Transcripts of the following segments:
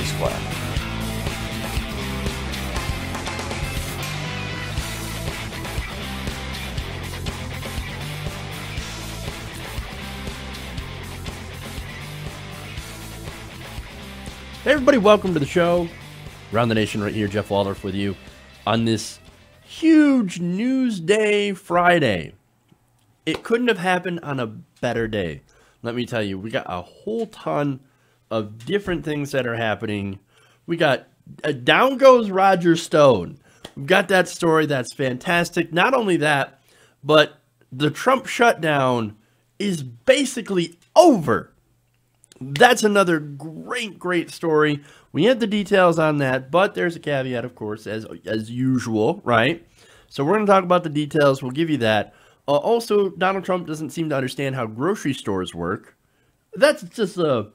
Square. Hey everybody, welcome to the show. Around the Nation right here, Jeff Waldorf with you on this huge news day Friday. It couldn't have happened on a better day. Let me tell you, we got a whole ton of different things that are happening. We got down goes Roger Stone. We've got that story that's fantastic. Not only that, but the Trump shutdown is basically over. That's another great story. We had the details on that, but there's a caveat, of course, as usual, right? So we're going to talk about the details. We'll give you that. Also, Donald Trump doesn't seem to understand how grocery stores work. That's just a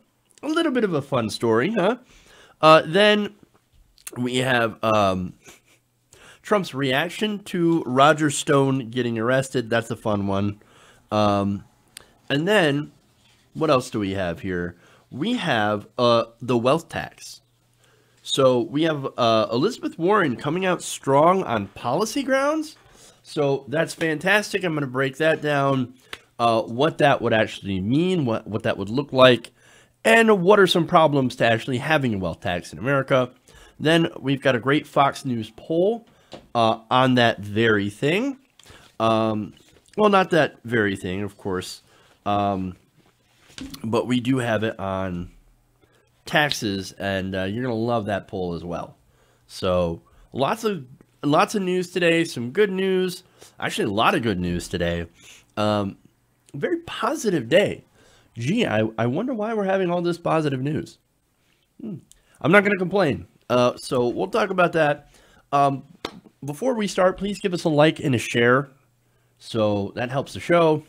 little bit of a fun story, huh? Then we have Trump's reaction to Roger Stone getting arrested. That's a fun one. And then what else do we have here? We have the wealth tax. So we have Elizabeth Warren coming out strong on policy grounds. So that's fantastic. I'm going to break that down, what that would actually mean, what that would look like, and what are some problems to actually having a wealth tax in America. Then we've got a great Fox News poll on that very thing. Well, not that very thing, of course. But we do have it on taxes, and you're going to love that poll as well. So lots of news today, some good news. Actually, a lot of good news today. Very positive day. Gee, I wonder why we're having all this positive news. I'm not going to complain. So we'll talk about that. Before we start, please give us a like and a share. So that helps the show.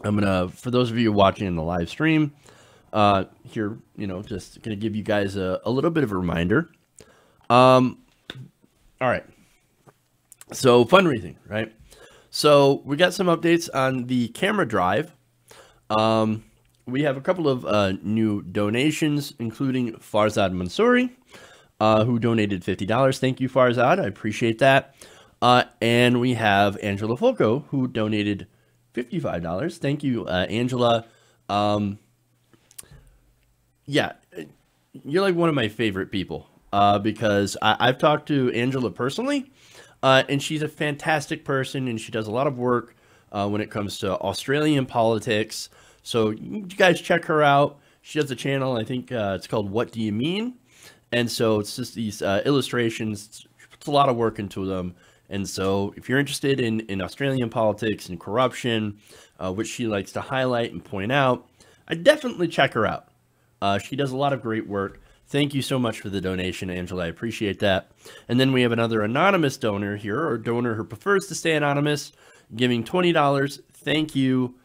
I'm gonna, for those of you watching in the live stream, here, just gonna give you guys a little bit of a reminder. All right. So fundraising, right? So we got some updates on the camera drive. We have a couple of new donations, including Farzad Mansouri, who donated $50. Thank you, Farzad. I appreciate that. And we have Angela Folco, who donated $55. Thank you, Angela. Yeah, you're like one of my favorite people because I've talked to Angela personally, and she's a fantastic person, and she does a lot of work when it comes to Australian politics. So you guys check her out. She does a channel, I think it's called What Do You Mean? And so it's just these illustrations. She puts a lot of work into them. And so if you're interested in Australian politics and corruption, which she likes to highlight and point out, I definitely check her out. She does a lot of great work. Thank you so much for the donation, Angela. I appreciate that. And then we have another anonymous donor here, or donor who prefers to stay anonymous, giving $20. Thank you,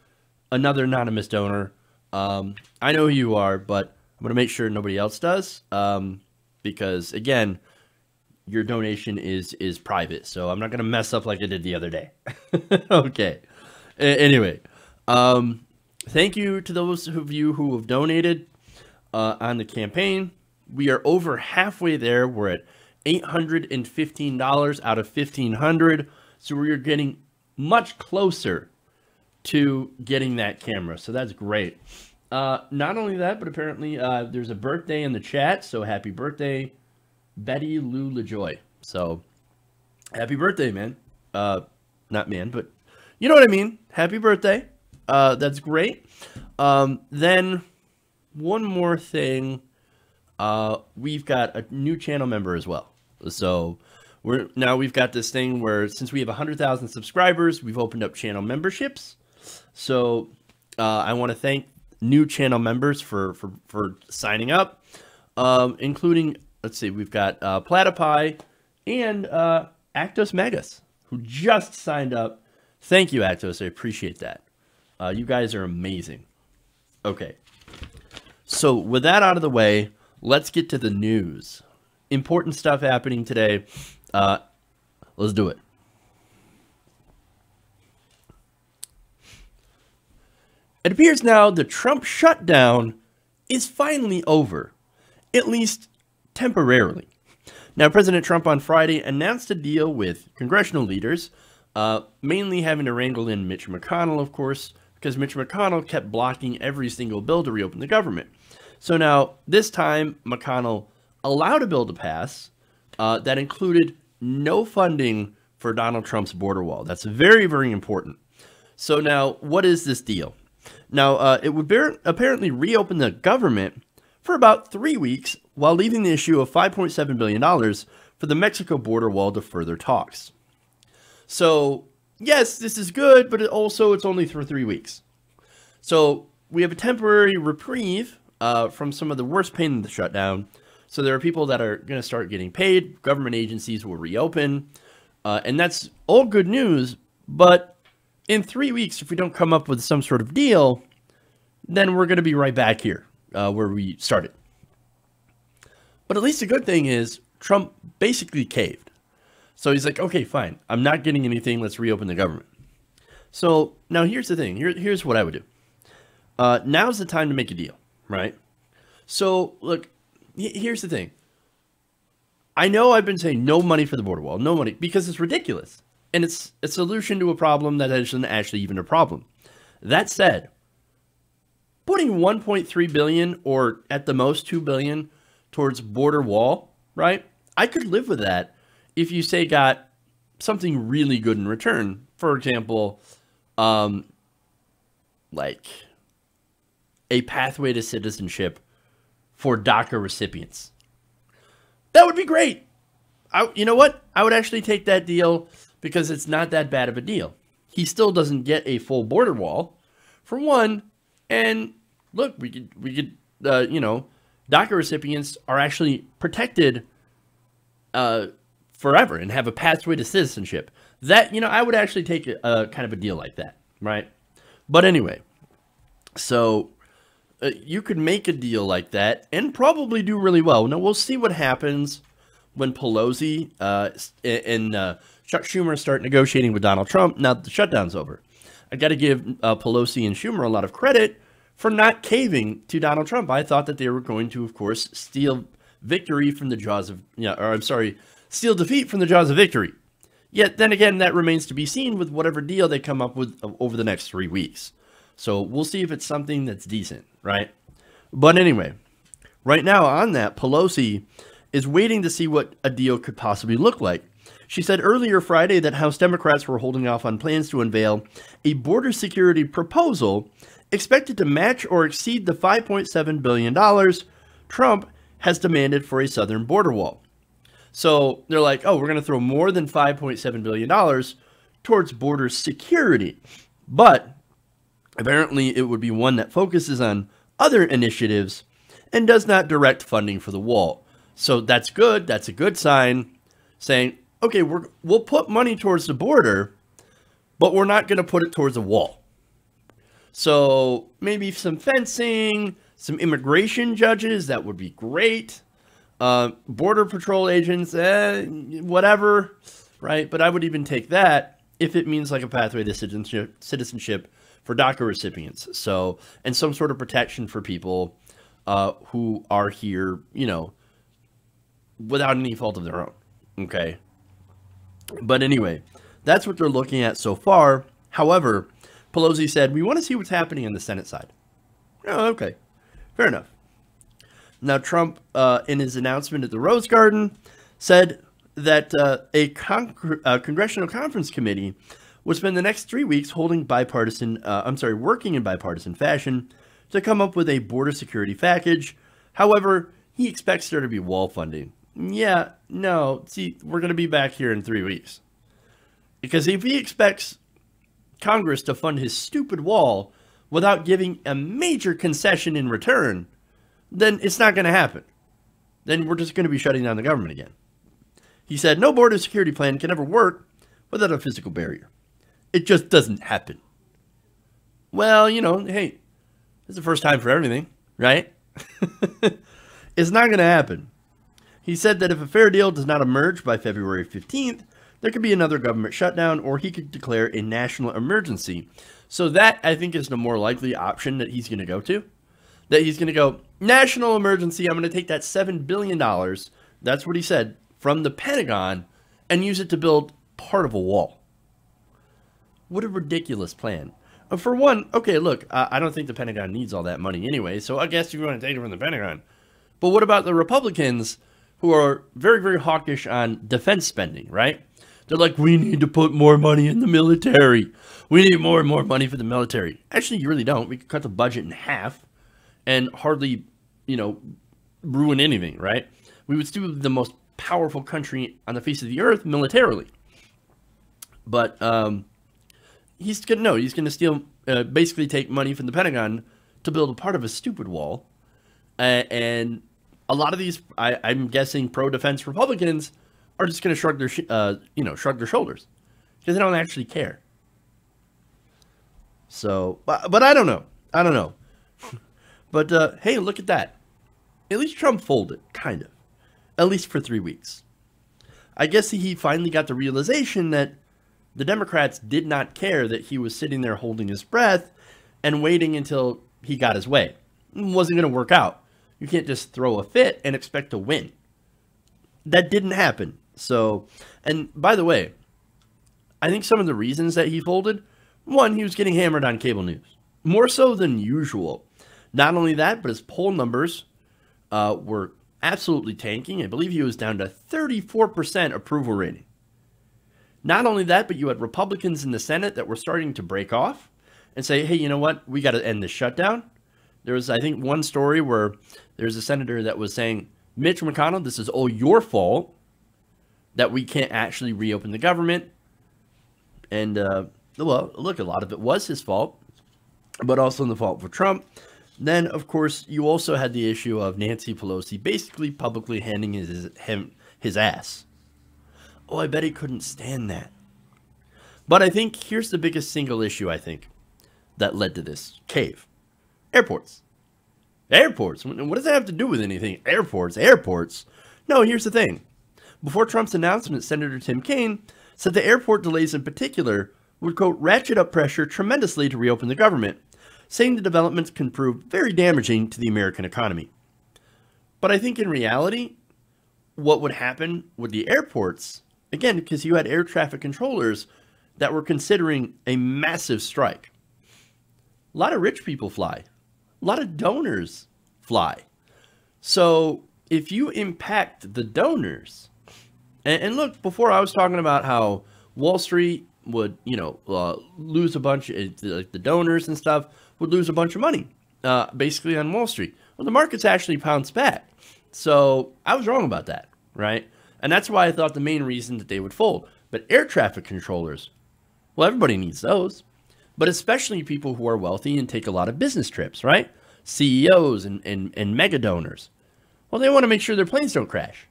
another anonymous donor. I know who you are, but I'm going to make sure nobody else does, because, again, your donation is private, so I'm not going to mess up like I did the other day. Okay. Anyway, thank you to those of you who have donated on the campaign. We are over halfway there. We're at $815 out of $1,500, so we're getting much closer to getting that camera, so that's great. Not only that, but apparently there's a birthday in the chat, so happy birthday, Betty Lou LaJoy. So, happy birthday, man. Not man, but you know what I mean. Happy birthday. That's great. Then, one more thing. We've got a new channel member as well. So, we've got this thing where since we have 100,000 subscribers, we've opened up channel memberships. So, I want to thank new channel members for signing up, including... Let's see, we've got Platypi and Actos Megas, who just signed up. Thank you, Actos. I appreciate that. You guys are amazing. Okay. So with that out of the way, let's get to the news. Important stuff happening today. Let's do it. It appears now the Trump shutdown is finally over. At least temporarily. Now, President Trump on Friday announced a deal with congressional leaders, mainly having to wrangle in Mitch McConnell, of course, because Mitch McConnell kept blocking every single bill to reopen the government. So now, this time, McConnell allowed a bill to pass that included no funding for Donald Trump's border wall. That's very, very important. So now, what is this deal? Now, it would apparently reopen the government for about 3 weeks while leaving the issue of $5.7 billion for the Mexico border wall to further talks. So, yes, this is good, but it's only for 3 weeks. So, we have a temporary reprieve from some of the worst pain in the shutdown. So, there are people that are going to start getting paid. Government agencies will reopen. And that's all good news. But in 3 weeks, if we don't come up with some sort of deal, then we're going to be right back here where we started. But at least the good thing is Trump basically caved. So he's like, okay, fine. I'm not getting anything. Let's reopen the government. So now here's the thing. Here's what I would do. Now's the time to make a deal, right? So look, here's the thing. I know I've been saying no money for the border wall, no money, because it's ridiculous. And it's a solution to a problem that isn't actually even a problem. That said, putting $1.3 billion or at the most $2 billion towards border wall, right? I could live with that if you say got something really good in return. For example, like a pathway to citizenship for DACA recipients. That would be great. You know what? I would actually take that deal because it's not that bad of a deal. He still doesn't get a full border wall, for one. And look, we could, DACA recipients are actually protected forever and have a pathway to citizenship. That, I would actually take a kind of a deal like that, right? But anyway, so you could make a deal like that and probably do really well. Now, we'll see what happens when Pelosi and Chuck Schumer start negotiating with Donald Trump now that the shutdown's over. I got to give Pelosi and Schumer a lot of credit for not caving to Donald Trump. I thought that they were going to, of course, steal victory from the jaws of, steal defeat from the jaws of victory. Yet then again, that remains to be seen with whatever deal they come up with over the next 3 weeks. So we'll see if it's something that's decent, right? But anyway, right now on that, Pelosi is waiting to see what a deal could possibly look like. She said earlier Friday that House Democrats were holding off on plans to unveil a border security proposal expected to match or exceed the $5.7 billion Trump has demanded for a southern border wall. So they're like, oh, we're going to throw more than $5.7 billion towards border security. But apparently it would be one that focuses on other initiatives and does not direct funding for the wall. So that's good. That's a good sign saying, okay, we'll put money towards the border, but we're not going to put it towards a wall. So maybe some fencing, some immigration judges, that would be great. Border patrol agents, whatever, right? But I would even take that if it means like a pathway to citizenship for DACA recipients. So, and some sort of protection for people who are here, without any fault of their own. Okay. But anyway, that's what they're looking at so far. However, Pelosi said, we want to see what's happening on the Senate side. Oh, okay. Fair enough. Now, Trump, in his announcement at the Rose Garden, said that a congressional conference committee will spend the next 3 weeks working in bipartisan fashion to come up with a border security package. However, he expects there to be wall funding. Yeah, no, see, we're going to be back here in 3 weeks. Because if he expects Congress to fund his stupid wall without giving a major concession in return, then it's not going to happen. Then we're just going to be shutting down the government again. He said, no border security plan can ever work without a physical barrier. It just doesn't happen. Well, hey, it's the first time for everything, right? It's not going to happen. He said that if a fair deal does not emerge by February 15th, there could be another government shutdown, or he could declare a national emergency. So that, I think, is the more likely option that he's going to go to. That he's going to go, national emergency. I'm going to take that $7 billion, that's what he said, from the Pentagon and use it to build part of a wall. What a ridiculous plan. For one, okay, look, I don't think the Pentagon needs all that money anyway, so I guess you want to take it from the Pentagon. But what about the Republicans who are very, very hawkish on defense spending, right? They're like, we need to put more money in the military. We need more and more money for the military. Actually, you really don't. We could cut the budget in half and hardly, ruin anything, right? We would still be the most powerful country on the face of the earth militarily. But he's going to steal, basically take money from the Pentagon to build a part of a stupid wall. And a lot of these, I'm guessing, pro-defense Republicans are just going to shrug their shoulders because they don't actually care. So, but I don't know. But hey, look at that. At least Trump folded, kind of. At least for 3 weeks. I guess he finally got the realization that the Democrats did not care that he was sitting there holding his breath and waiting until he got his way. It wasn't going to work out. You can't just throw a fit and expect to win. That didn't happen. So, and by the way, I think some of the reasons that he folded, one, he was getting hammered on cable news, more so than usual. Not only that, but his poll numbers were absolutely tanking. I believe he was down to 34% approval rating. Not only that, but you had Republicans in the Senate that were starting to break off and say, hey, you know what? We got to end this shutdown. There was, I think, one story where there's a senator that was saying, Mitch McConnell, this is all your fault that we can't actually reopen the government. And, well, look, a lot of it was his fault, but also the fault for Trump. Then, of course, you also had the issue of Nancy Pelosi basically publicly handing him his ass. Oh, I bet he couldn't stand that. But I think here's the biggest single issue, I think, that led to this cave. Airports. Airports. What does that have to do with anything? Airports. No, here's the thing. Before Trump's announcement, Senator Tim Kaine said the airport delays in particular would, quote, ratchet up pressure tremendously to reopen the government, saying the developments can prove very damaging to the American economy. But I think in reality, what would happen with the airports, again, because you had air traffic controllers that were considering a massive strike. A lot of rich people fly. A lot of donors fly. So if you impact the donors, and look, before I was talking about how Wall Street would, lose a bunch, like the donors and stuff would lose a bunch of money, basically on Wall Street. Well, the markets actually bounced back. So I was wrong about that, right? And that's why I thought the main reason that they would fold. But air traffic controllers, well, everybody needs those. But especially people who are wealthy and take a lot of business trips, right? CEOs and mega donors. Well, they want to make sure their planes don't crash.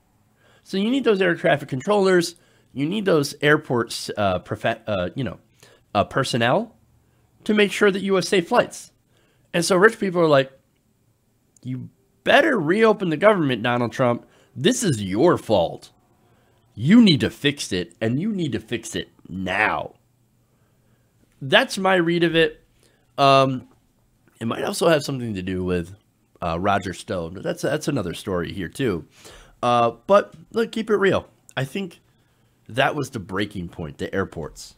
So you need those air traffic controllers. You need those airports, personnel to make sure that you have safe flights. And so rich people are like, you better reopen the government, Donald Trump. This is your fault. You need to fix it, and you need to fix it now. That's my read of it. It might also have something to do with Roger Stone. That's another story here too. But look, keep it real. I think that was the breaking point, the airports.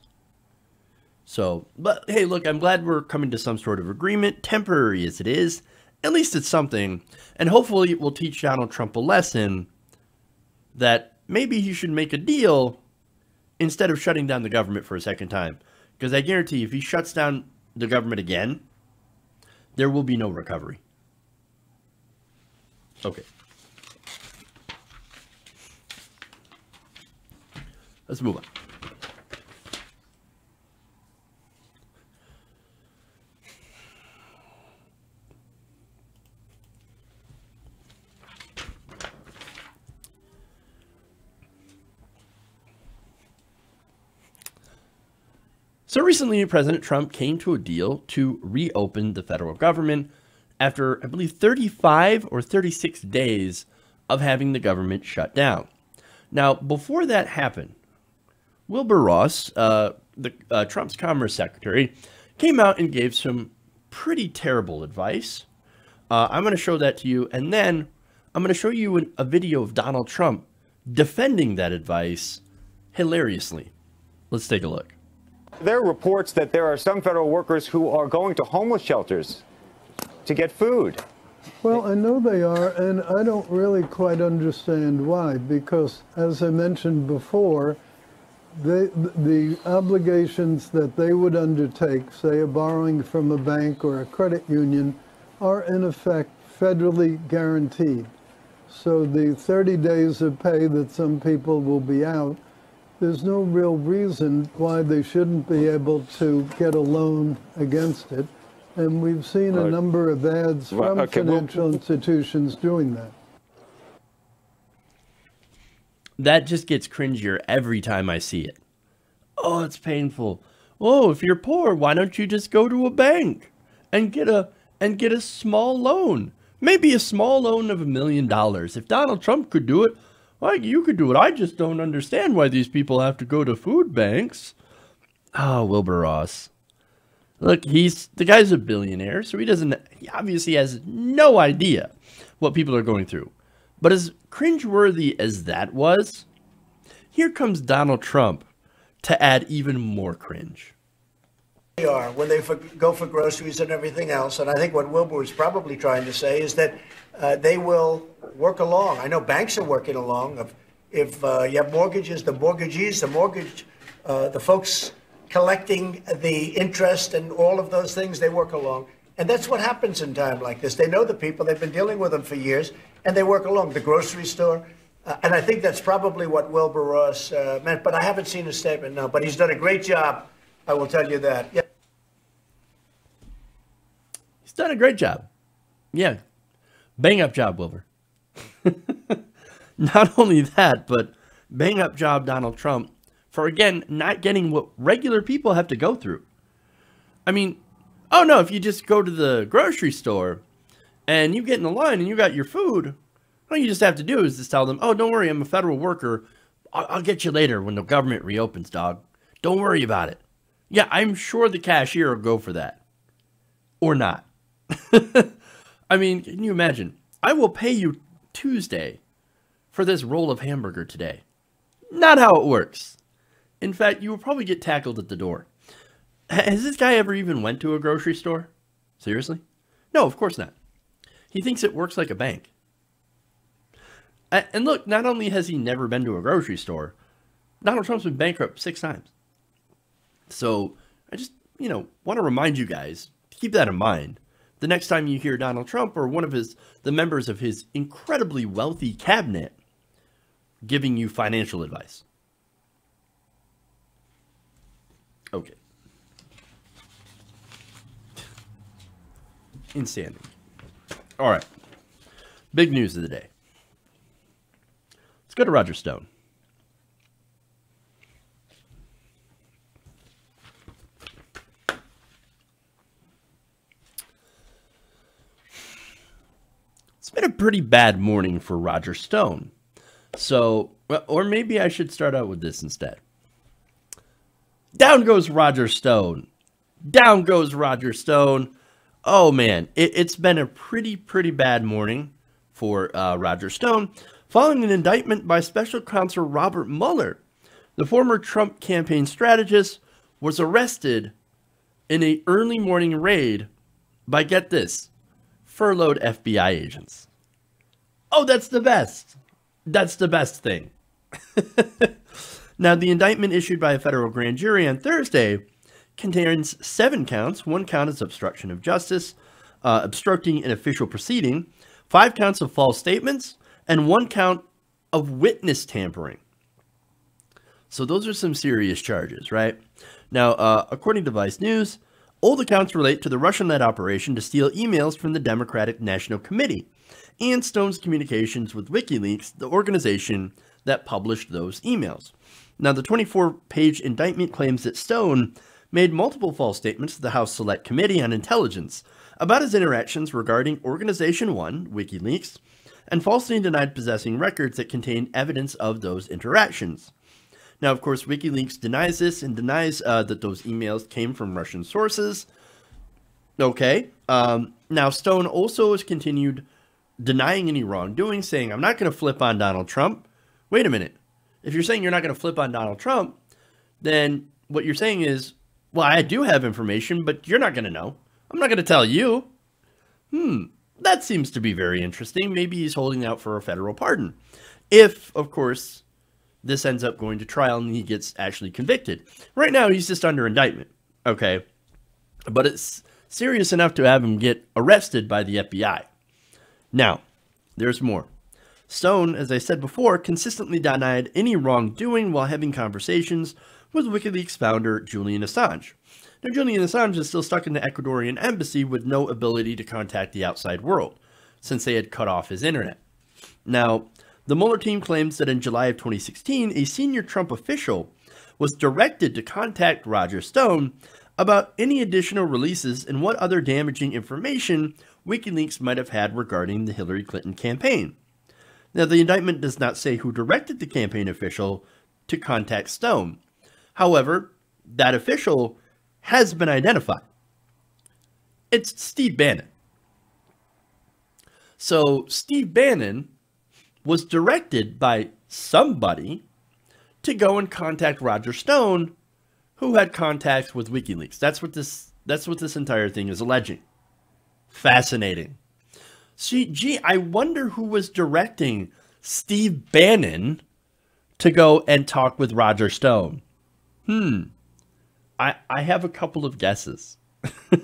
So, but hey, look, I'm glad we're coming to some sort of agreement, temporary as it is. At least it's something, and hopefully it will teach Donald Trump a lesson that maybe he should make a deal instead of shutting down the government for a second time. Because I guarantee if he shuts down the government again, there will be no recovery. Okay. Let's move on. So recently, President Trump came to a deal to reopen the federal government after, I believe, 35 or 36 days of having the government shut down. Now, before that happened, Wilbur Ross, Trump's Commerce Secretary, came out and gave some pretty terrible advice I'm going to show that to you, and then I'm going to show you a video of Donald Trump defending that advice hilariously. Let's take a look. There are reports that there are some federal workers who are going to homeless shelters to get food. Well, I know they are, and I don't really quite understand why, because as I mentioned before, the obligations that they would undertake, say a borrowing from a bank or a credit union, are in effect federally guaranteed. So the 30 days of pay that some people will be out, there's no real reason why they shouldn't be able to get a loan against it. And we've seen a number of ads from financial institutions doing that. That just gets cringier every time I see it. Oh, it's painful. Oh, if you're poor, why don't you just go to a bank and get a small loan? Maybe a small loan of $1 million. If Donald Trump could do it, well, you could do it. I just don't understand why these people have to go to food banks. Oh, Wilbur Ross. Look, the guy's a billionaire, so he obviously has no idea what people are going through. But as cringeworthy as that was, here comes Donald Trump to add even more cringe. They are when they go for groceries and everything else. And I think what Wilbur was probably trying to say is that they will work along. I know banks are working along. If you have mortgages, the mortgagees, the folks collecting the interest and all of those things, they work along. And that's what happens in time like this. They know the people. They've been dealing with them for years, and they work along. The grocery store. And I think that's probably what Wilbur Ross meant. But I haven't seen his statement, no. But he's done a great job. I will tell you that. Yeah. He's done a great job. Yeah. Bang up job, Wilbur. Not only that, but bang up job Donald Trump for, again, not getting what regular people have to go through. I mean, oh no, if you just go to the grocery store and you get in the line and you got your food, all you just have to do is just tell them, oh, don't worry, I'm a federal worker. I'll get you later when the government reopens, dog. Don't worry about it. Yeah, I'm sure the cashier will go for that. Or not. I mean, can you imagine? I will pay you Tuesday for this roll of hamburger today. Not how it works. In fact, you will probably get tackled at the door. Has this guy ever even went to a grocery store? Seriously? No, of course not. He thinks it works like a bank. And look, not only has he never been to a grocery store, Donald Trump's been bankrupt 6 times. So I just, want to remind you guys to keep that in mind. The next time you hear Donald Trump or one of the members of his incredibly wealthy cabinet giving you financial advice. Okay. Insanity. All right. Big news of the day. Let's go to Roger Stone. It's been a pretty bad morning for Roger Stone. So, or maybe I should start out with this instead. Down goes Roger Stone. Down goes Roger Stone. Oh man, it's been a pretty bad morning for Roger Stone, following an indictment by Special Counsel Robert Mueller. The former Trump campaign strategist was arrested in an early morning raid by, get this, furloughed FBI agents. Oh, that's the best. That's the best thing. Now, the indictment issued by a federal grand jury on Thursday contains 7 counts. 1 count is obstruction of justice, obstructing an official proceeding, 5 counts of false statements, and 1 count of witness tampering. So those are some serious charges, right? Now, according to Vice News, all the counts relate to the Russian-led operation to steal emails from the Democratic National Committee and Stone's communications with WikiLeaks, the organization that published those emails. Now, the 24-page indictment claims that Stone made multiple false statements to the House Select Committee on Intelligence about his interactions regarding Organization 1, WikiLeaks, and falsely denied possessing records that contained evidence of those interactions. Now, of course, WikiLeaks denies this and denies that those emails came from Russian sources. Okay, Now, Stone also has continued denying any wrongdoing, saying, I'm not going to flip on Donald Trump. Wait a minute. If you're saying you're not going to flip on Donald Trump, then what you're saying is, well, I do have information, but you're not going to know. I'm not going to tell you. That seems to be very interesting. Maybe he's holding out for a federal pardon. If, of course, this ends up going to trial and he gets actually convicted. Right now, he's just under indictment. Okay. But it's serious enough to have him get arrested by the FBI. Now, there's more. Stone, as I said before, consistently denied any wrongdoing while having conversations with WikiLeaks founder Julian Assange. Now, Julian Assange is still stuck in the Ecuadorian embassy with no ability to contact the outside world, since they had cut off his internet. Now, the Mueller team claims that in July of 2016, a senior Trump official was directed to contact Roger Stone about any additional releases and what other damaging information WikiLeaks might have had regarding the Hillary Clinton campaign. Now, the indictment does not say who directed the campaign official to contact Stone. However, that official has been identified. It's Steve Bannon. So Steve Bannon was directed by somebody to go and contact Roger Stone, who had contacts with WikiLeaks. That's what this entire thing is alleging. Fascinating. See, gee, I wonder who was directing Steve Bannon to go and talk with Roger Stone. I have a couple of guesses.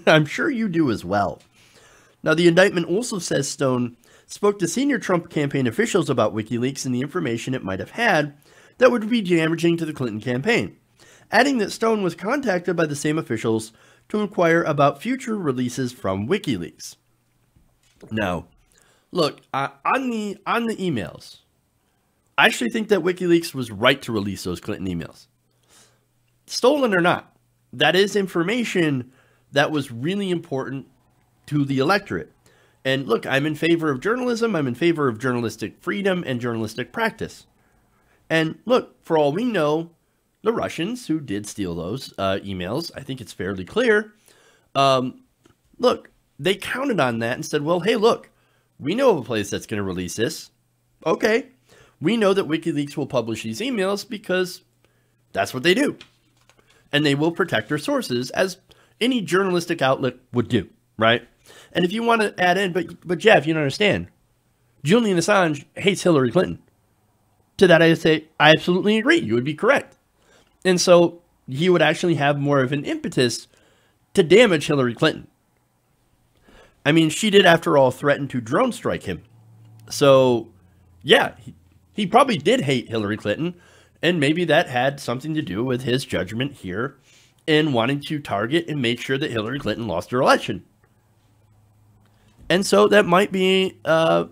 I'm sure you do as well. Now, the indictment also says Stone spoke to senior Trump campaign officials about WikiLeaks and the information it might have had that would be damaging to the Clinton campaign, adding that Stone was contacted by the same officials to inquire about future releases from WikiLeaks. Now, look, on the emails, I actually think that WikiLeaks was right to release those Clinton emails. Stolen or not, that is information that was really important to the electorate. And look, I'm in favor of journalism. I'm in favor of journalistic freedom and journalistic practice. And look, for all we know, the Russians who did steal those emails, I think it's fairly clear. Look, they counted on that and said, well, hey, look, we know of a place that's going to release this. Okay. We know that WikiLeaks will publish these emails because that's what they do. And they will protect their sources as any journalistic outlet would do, right? And if you want to add in, but Jeff, you don't understand. Julian Assange hates Hillary Clinton. To that I say, I absolutely agree. You would be correct. And so he would actually have more of an impetus to damage Hillary Clinton. I mean, she did, after all, threaten to drone strike him. So, yeah, he probably did hate Hillary Clinton. And maybe that had something to do with his judgment here in wanting to target and make sure that Hillary Clinton lost her election. And so that might be, a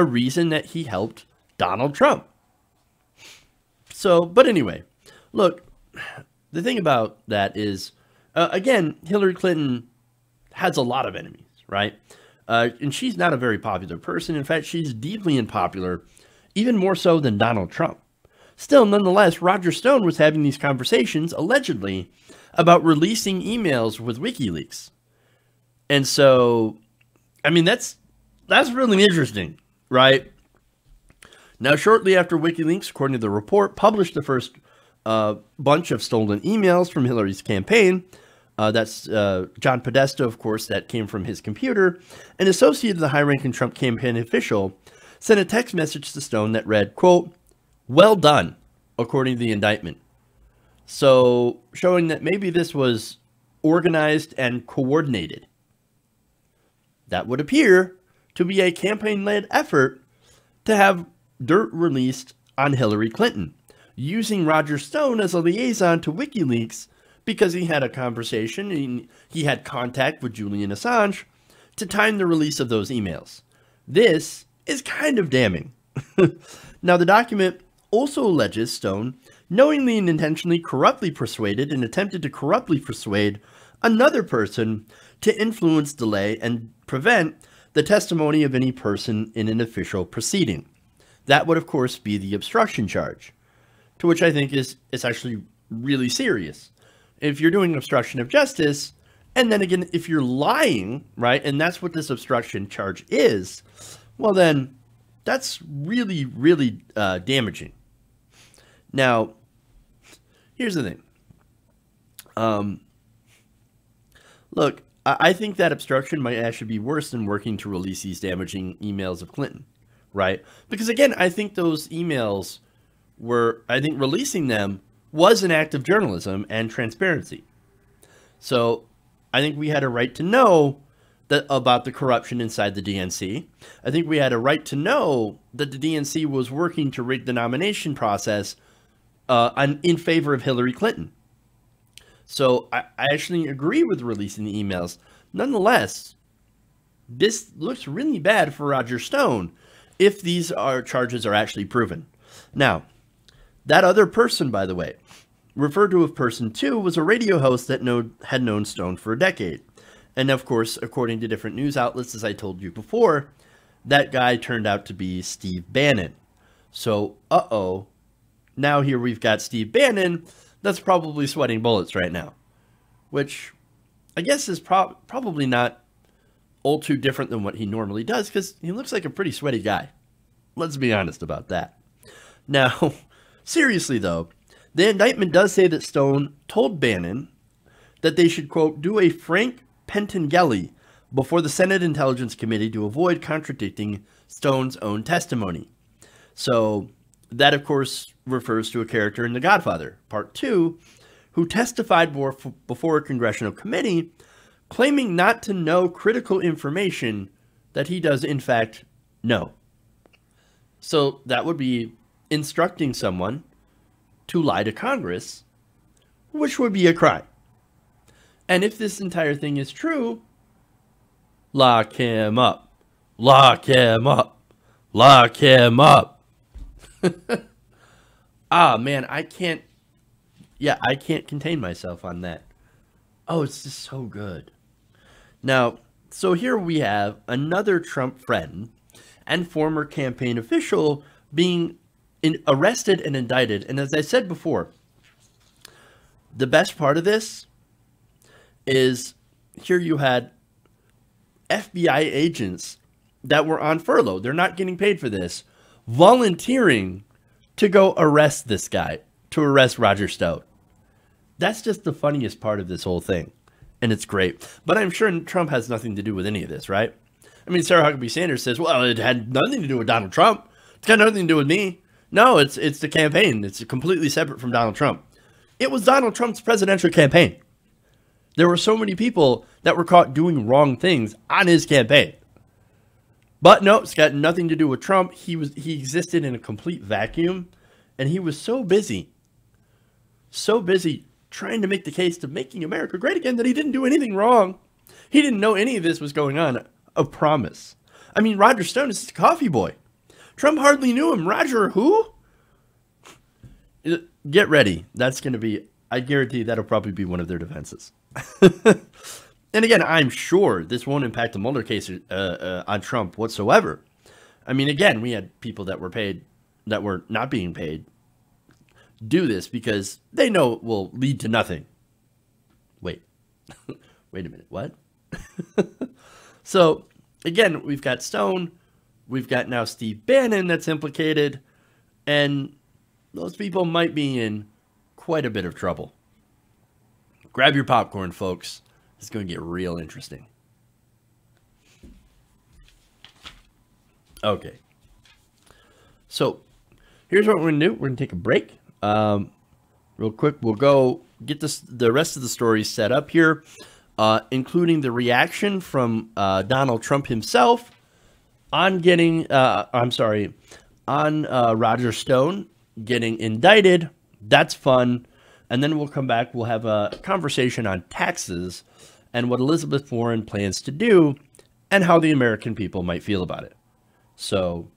reason that he helped Donald Trump. So, but anyway, look, the thing about that is, again, Hillary Clinton has a lot of enemies, right? And she's not a very popular person. In fact, she's deeply unpopular, even more so than Donald Trump. Still, nonetheless, Roger Stone was having these conversations, allegedly, about releasing emails with WikiLeaks. And so, I mean, that's really interesting, right? Now, shortly after WikiLeaks, according to the report, published the first bunch of stolen emails from Hillary's campaign, that's John Podesta, of course, that came from his computer, an associate of the high-ranking Trump campaign official sent a text message to Stone that read, quote, "Well done," according to the indictment. So, showing that maybe this was organized and coordinated. That would appear to be a campaign-led effort to have dirt released on Hillary Clinton, using Roger Stone as a liaison to WikiLeaks because he had a conversation and he had contact with Julian Assange to time the release of those emails. This is kind of damning. Now, the document also alleges Stone knowingly and intentionally corruptly persuaded and attempted to corruptly persuade another person to influence, delay, and prevent the testimony of any person in an official proceeding. That would, of course, be the obstruction charge, to which I think is actually really serious. If you're doing obstruction of justice And then again, if you're lying, right, and that's what this obstruction charge is, well then, that's really, really damaging. Now, here's the thing. Look, I think that obstruction might actually be worse than working to release these damaging emails of Clinton, right? Because again, I think those emails I think releasing them was an act of journalism and transparency. So I think we had a right to know about the corruption inside the DNC. I think we had a right to know that the DNC was working to rig the nomination process in favor of Hillary Clinton. So I actually agree with releasing the emails. Nonetheless, this looks really bad for Roger Stone if these charges are actually proven. Now, that other person, by the way, referred to as person 2, was a radio host that had known Stone for a decade. And of course, according to different news outlets, as I told you before, that guy turned out to be Steve Bannon. So, now here we've got Steve Bannon that's probably sweating bullets right now, which I guess is probably not all too different than what he normally does, because he looks like a pretty sweaty guy. Let's be honest about that. Now, seriously though, the indictment does say that Stone told Bannon that they should, quote, do a frank Pentangeli before the Senate Intelligence Committee to avoid contradicting Stone's own testimony. So that, of course, refers to a character in The Godfather, Part 2, who testified before a congressional committee, claiming not to know critical information that he does, in fact, know. So that would be instructing someone to lie to Congress, which would be a crime. And if this entire thing is true, lock him up. Lock him up. Lock him up. Man, I can't contain myself on that. Oh, it's just so good. Now, so here we have another Trump friend and former campaign official being arrested and indicted. And as I said before, the best part of this is here you had FBI agents that were on furlough. They're not getting paid for this, volunteering to go arrest this guy, to arrest Roger Stone. That's just the funniest part of this whole thing. And it's great. But I'm sure Trump has nothing to do with any of this, right? I mean, Sarah Huckabee Sanders says, well, it had nothing to do with Donald Trump. It's got nothing to do with me. No, it's the campaign. It's completely separate from Donald Trump. It was Donald Trump's presidential campaign. There were so many people that were caught doing wrong things on his campaign. But no, it's got nothing to do with Trump. He existed in a complete vacuum, and he was so busy trying to make the case to making America great again that he didn't do anything wrong. He didn't know any of this was going on. A promise. I mean, Roger Stone is just a coffee boy. Trump hardly knew him. Roger who? Get ready. That's going to be, I guarantee that'll probably be one of their defenses. And again, I'm sure this won't impact the Mueller case on Trump whatsoever. I mean, again, we had people that were paid, that were not being paid, do this because they know it will lead to nothing. Wait. Wait a minute. What? So, again, we've got Stone. We've got now Steve Bannon that's implicated. And those people might be in quite a bit of trouble. Grab your popcorn, folks. It's going to get real interesting. Okay. So, here's what we're going to do. We're going to take a break. Real quick, we'll go get the rest of the story set up here, including the reaction from Donald Trump himself on Roger Stone getting indicted. That's fun. And then we'll come back. We'll have a conversation on taxes and what Elizabeth Warren plans to do and how the American people might feel about it. So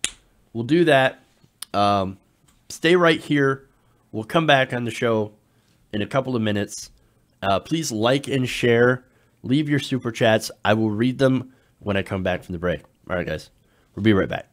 we'll do that. Stay right here. We'll come back on the show in a couple of minutes. Please like and share. Leave your super chats. I will read them when I come back from the break. All right, guys. We'll be right back.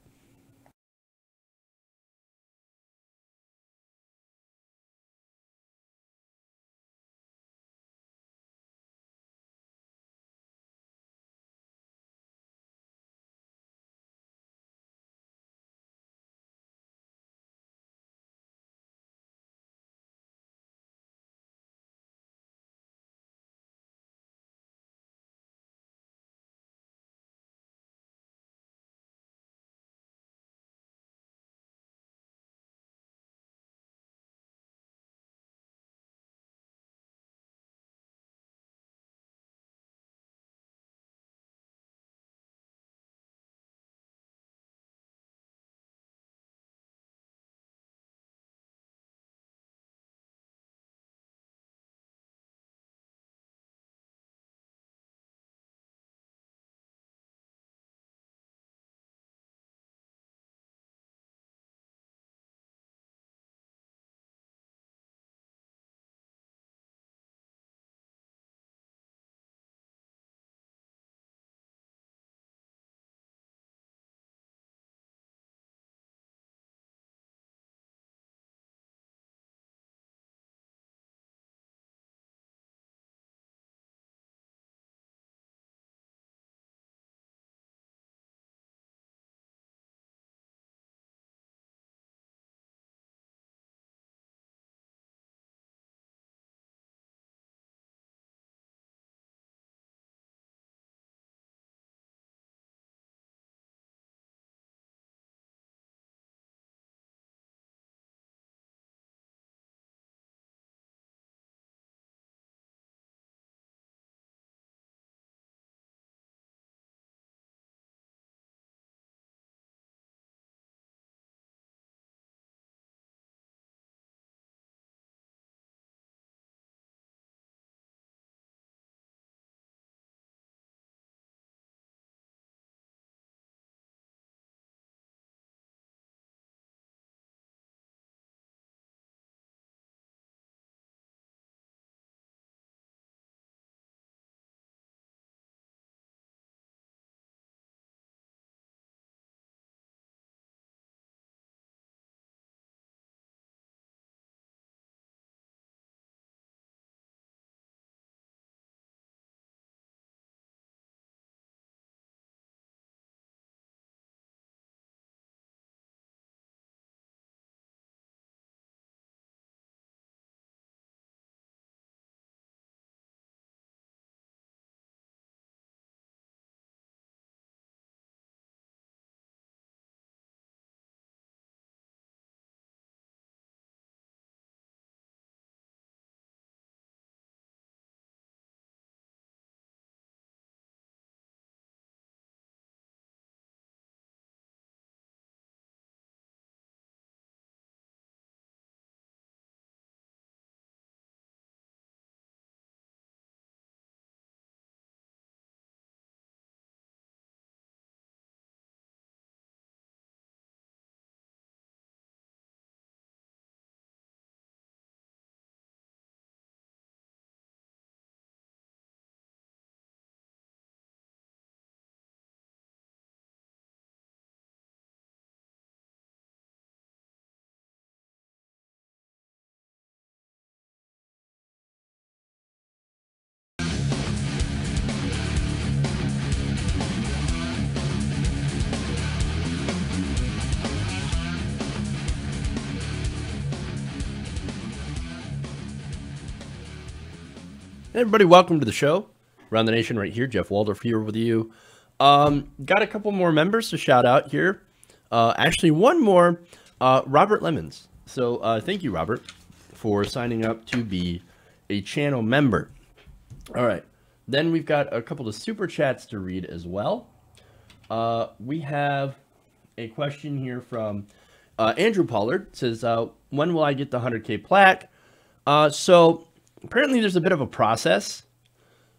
Everybody, welcome to the show. Around the Nation right here. Jeff Waldorf here with you. Got a couple more members to shout out here. Actually, one more, Robert Lemons. So thank you, Robert, for signing up to be a channel member. All right. Then we've got a couple of super chats to read as well. We have a question here from Andrew Pollard. It says, when will I get the 100K plaque? So apparently there's a bit of a process.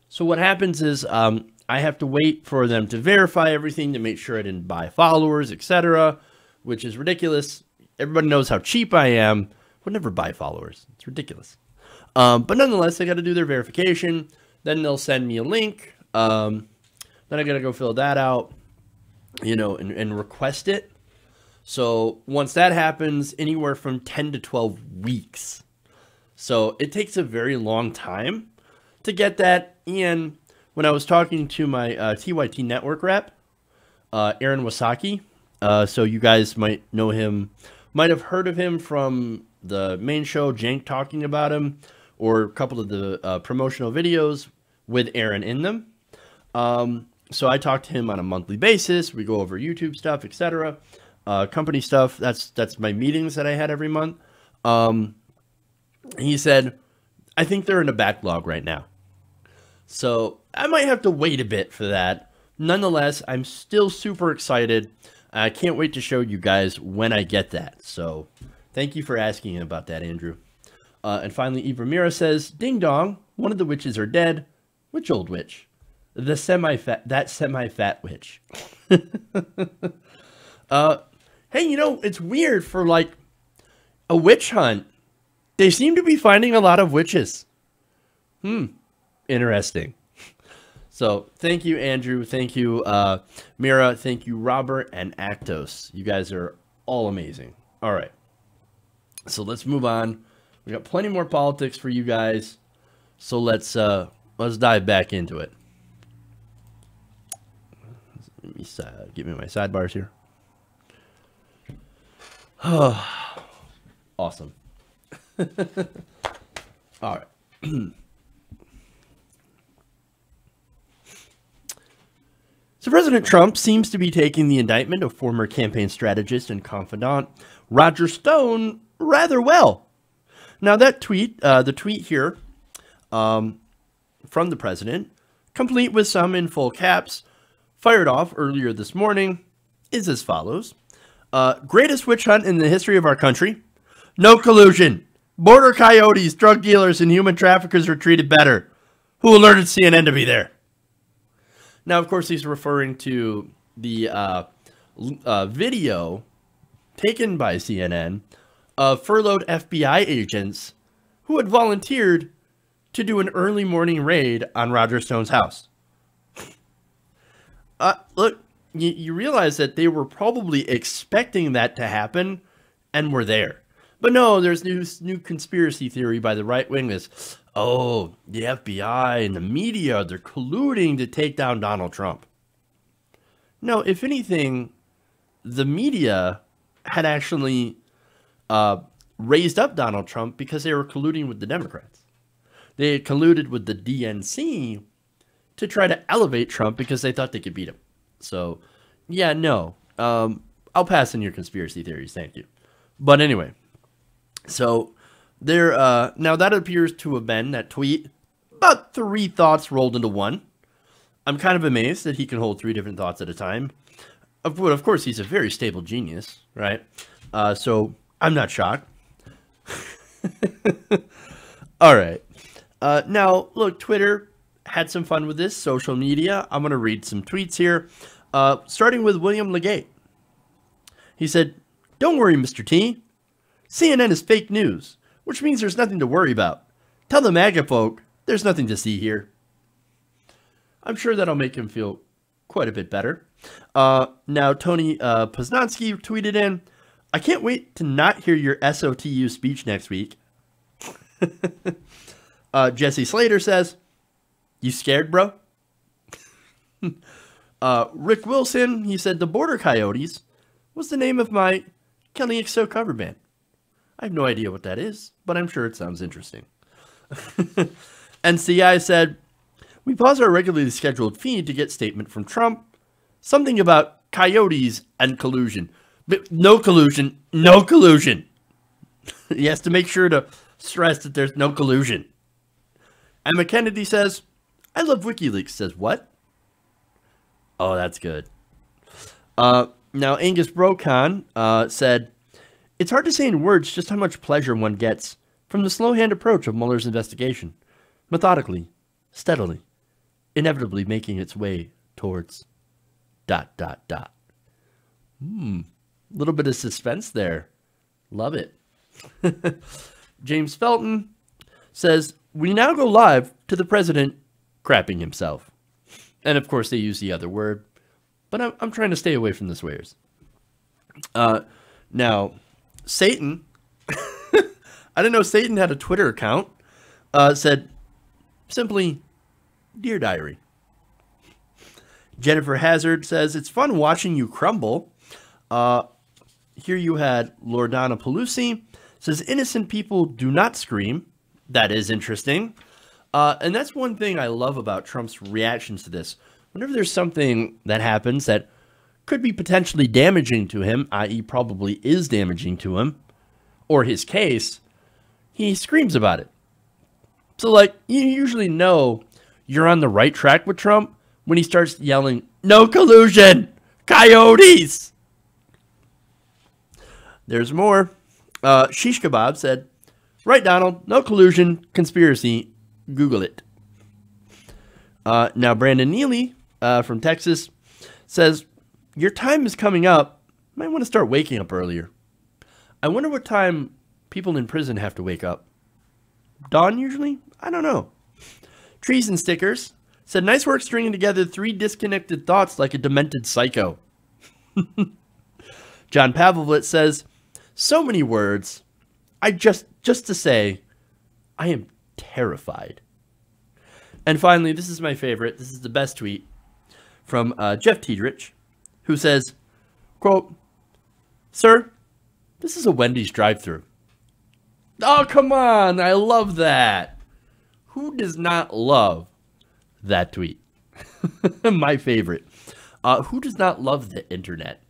So what happens is I have to wait for them to verify everything to make sure I didn't buy followers, etc., which is ridiculous. Everybody knows how cheap I am. Would never buy followers. It's ridiculous. But nonetheless, they got to do their verification. Then they'll send me a link. Then I got to go fill that out, you know, and request it. So once that happens, anywhere from 10 to 12 weeks. So it takes a very long time to get that. And when I was talking to my TYT network rep, Aaron Wasaki, so you guys might know him, might have heard of him from the main show, Jank talking about him, or a couple of the promotional videos with Aaron in them. So I talk to him on a monthly basis. We go over YouTube stuff, etc., company stuff. That's my meetings that I had every month. He said, I think they're in a backlog right now. So I might have to wait a bit for that. Nonetheless, I'm still super excited. I can't wait to show you guys when I get that. So thank you for asking about that, Andrew. And finally, Eve Ramirez says, ding dong, one of the witches are dead. Which old witch? That semi-fat witch. Hey, you know, it's weird for like a witch hunt. They seem to be finding a lot of witches. Interesting. So thank you, Andrew. Thank you, Mira. Thank you, Robert and Actos. You guys are all amazing. All right. So let's move on. We got plenty more politics for you guys. So let's dive back into it. Let me give me my sidebars here. Awesome. All right. So President Trump seems to be taking the indictment of former campaign strategist and confidant Roger Stone rather well. Now that tweet, the tweet here from the president, complete with some in full caps, fired off earlier this morning, is as follows. Greatest witch hunt in the history of our country. No collusion. Border coyotes, drug dealers, and human traffickers were treated better. Who alerted CNN to be there? Now, of course, he's referring to the video taken by CNN of furloughed FBI agents who had volunteered to do an early morning raid on Roger Stone's house. Look, you realize that they were probably expecting that to happen and were there. But no, there's new conspiracy theory by the right wing is, oh, the FBI and the media, they're colluding to take down Donald Trump. No, if anything, the media had actually raised up Donald Trump because they were colluding with the Democrats. They had colluded with the DNC to try to elevate Trump because they thought they could beat him. So, yeah, no. I'll pass on your conspiracy theories, thank you. But anyway, so there. Now that appears to have been that tweet. About 3 thoughts rolled into one. I'm kind of amazed that he can hold 3 different thoughts at a time. Of course, he's a very stable genius, right? So I'm not shocked. All right. Now, look, Twitter had some fun with this, social media. I'm going to read some tweets here, starting with William Legate. He said, don't worry, Mr. T. CNN is fake news, which means there's nothing to worry about. Tell the MAGA folk there's nothing to see here. I'm sure that'll make him feel quite a bit better. Now, Tony Poznanski tweeted in, I can't wait to not hear your SOTU speech next week. Jesse Slater says, you scared, bro? Rick Wilson, he said, the Border Coyotes was the name of my Kelly XO cover band. I have no idea what that is, but I'm sure it sounds interesting. NCI said, we paused our regularly scheduled feed to get statement from Trump. Something about coyotes and collusion. But no collusion. No collusion. He has to make sure to stress that there's no collusion. Emma Kennedy says, I love WikiLeaks. Says, what? Oh, that's good. Now, Angus Brocon said, it's hard to say in words just how much pleasure one gets from the slow-hand approach of Mueller's investigation. Methodically, steadily, inevitably making its way towards ... Little bit of suspense there. Love it. James Felton says, we now go live to the president crapping himself. And of course they use the other word, but I'm trying to stay away from the swears. Now, Satan, I didn't know Satan had a Twitter account, said simply, Dear Diary. Jennifer Hazard says, it's fun watching you crumble. Here you had Lordana Pelusi, says, innocent people do not scream. That is interesting. And that's one thing I love about Trump's reactions to this. Whenever there's something that happens that could be potentially damaging to him, i.e. probably is damaging to him, or his case, he screams about it. So, like, you usually know you're on the right track with Trump when he starts yelling, no collusion, coyotes. There's more. Shish Kebab said, right, Donald, no collusion, conspiracy, Google it. Now, Brandon Neely from Texas says, your time is coming up. Might want to start waking up earlier. I wonder what time people in prison have to wake up. Dawn, usually? I don't know. Trees and Stickers said, nice work stringing together 3 disconnected thoughts like a demented psycho. John Pavlovitz says, so many words. I just to say, I am terrified. And finally, this is my favorite. This is the best tweet from Jeff Tiedrich, who says, quote, sir, this is a Wendy's drive-thru. Oh, come on. I love that. Who does not love that tweet? My favorite. Who does not love the internet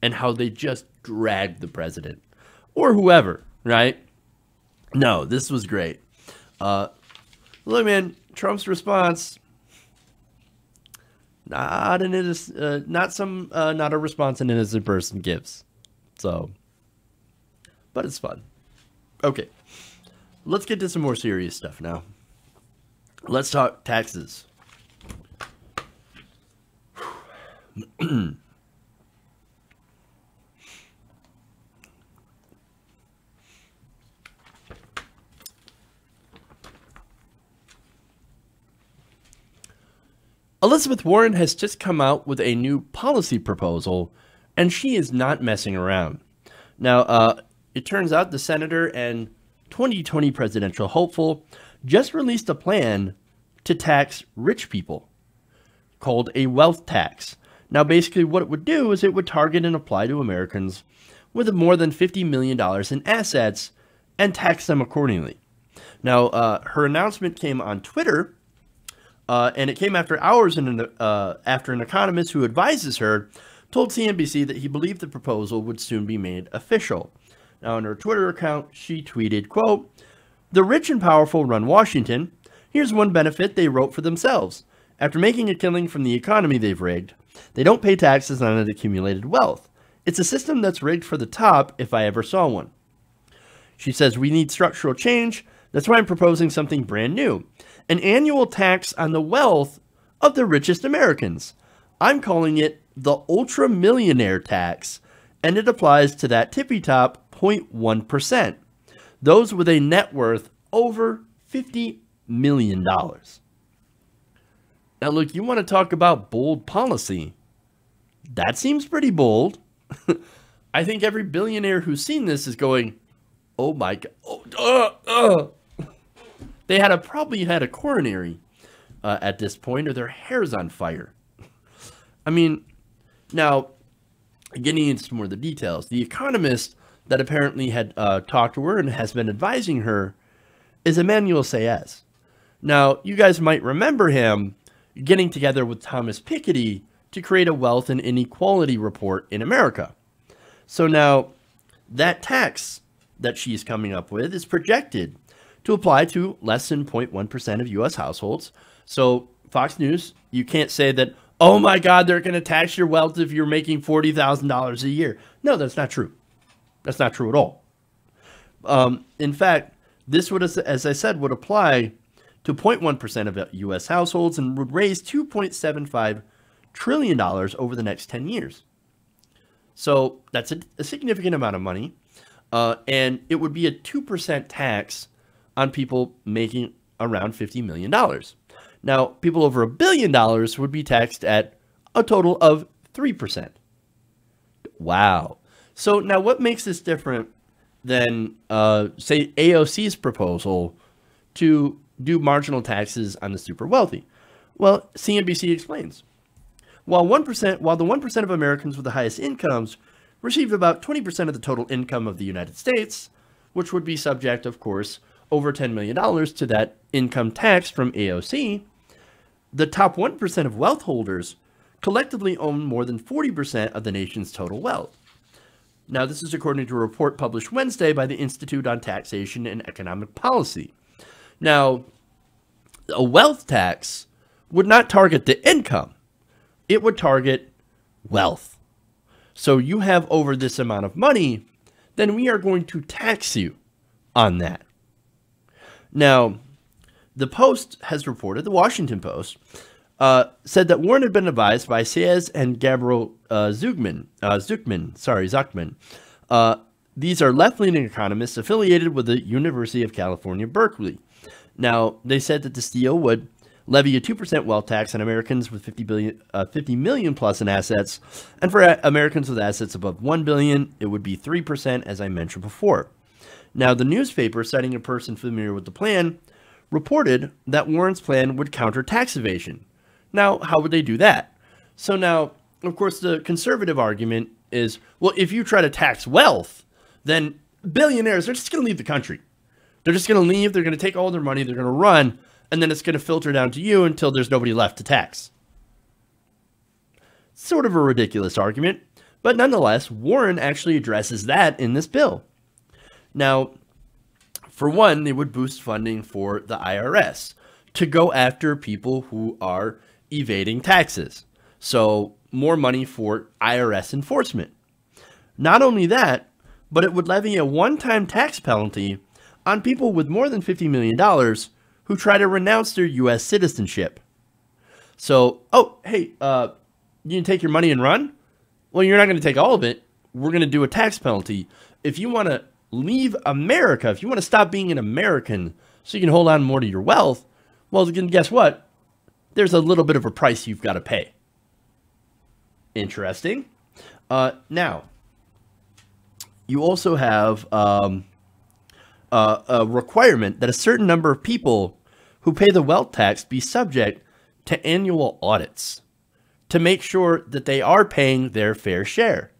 and how they just dragged the president or whoever, right? No, this was great. Look, man, Trump's response, not a response an innocent person gives. So, but it's fun. Okay, let's get to some more serious stuff now. Let's talk taxes. Elizabeth Warren has just come out with a new policy proposal, and she is not messing around. Now, it turns out the senator and 2020 presidential hopeful just released a plan to tax rich people called a wealth tax. Now, basically what it would do is it would target and apply to Americans with more than $50 million in assets and tax them accordingly. Now, her announcement came on Twitter, and it came after hours after an economist who advises her told CNBC that he believed the proposal would soon be made official. Now, on her Twitter account, she tweeted, quote, the rich and powerful run Washington. Here's one benefit they wrote for themselves. After making a killing from the economy they've rigged, they don't pay taxes on accumulated wealth. It's a system that's rigged for the top if I ever saw one. She says, we need structural change. That's why I'm proposing something brand new. An annual tax on the wealth of the richest Americans. I'm calling it the ultra millionaire tax, and it applies to that tippy top 0.1%. Those with a net worth over $50 million. Now, look, you want to talk about bold policy. That seems pretty bold. I think every billionaire who's seen this is going, oh my God. They probably had a coronary at this point, or their hair's on fire. I mean, now, getting into some more of the details, the economist that apparently had talked to her and has been advising her is Emmanuel Saez. Now, you guys might remember him getting together with Thomas Piketty to create a wealth and inequality report in America. So now, that tax that she's coming up with is projected to apply to less than 0.1% of U.S. households. So, Fox News, you can't say that, oh my God, they're going to tax your wealth if you're making $40,000 a year. No, that's not true. That's not true at all. In fact, this would, as I said, would apply to 0.1% of U.S. households and would raise $2.75 trillion over the next 10 years. So that's a significant amount of money. And it would be a 2% tax on people making around $50 million. Now, people over $1 billion would be taxed at a total of 3%. Wow. So now what makes this different than, say, AOC's proposal to do marginal taxes on the super wealthy? Well, CNBC explains. While the 1% of Americans with the highest incomes receive about 20% of the total income of the United States, which would be subject, of course, over $10 million to that income tax from AOC, the top 1% of wealth holders collectively own more than 40% of the nation's total wealth. Now, this is according to a report published Wednesday by the Institute on Taxation and Economic Policy. Now, a wealth tax would not target the income. It would target wealth. So you have over this amount of money, then we are going to tax you on that. Now, the Post has reported, the Washington Post, said that Warren had been advised by Sayez and Gabriel Zuckman. These are left-leaning economists affiliated with the University of California, Berkeley. Now, they said that this deal would levy a 2% wealth tax on Americans with 50 million plus in assets, and for Americans with assets above 1 billion, it would be 3%, as I mentioned before. Now, the newspaper, citing a person familiar with the plan, reported that Warren's plan would counter tax evasion. Now, how would they do that? So now, of course, the conservative argument is, well, if you try to tax wealth, then billionaires are just going to leave the country. They're just going to leave, they're going to take all their money, they're going to run, and then it's going to filter down to you until there's nobody left to tax. Sort of a ridiculous argument, but nonetheless, Warren actually addresses that in this bill. Now, for one, they would boost funding for the IRS to go after people who are evading taxes. So, more money for IRS enforcement. Not only that, but it would levy a one-time tax penalty on people with more than $50 million who try to renounce their U.S. citizenship. So, oh, hey, you can take your money and run? Well, you're not going to take all of it. We're going to do a tax penalty. If you want to leave America, if you want to stop being an American so you can hold on more to your wealth, well, then guess what? There's a little bit of a price you've got to pay. Interesting. Now, you also have a requirement that a certain number of people who pay the wealth tax be subject to annual audits to make sure that they are paying their fair share.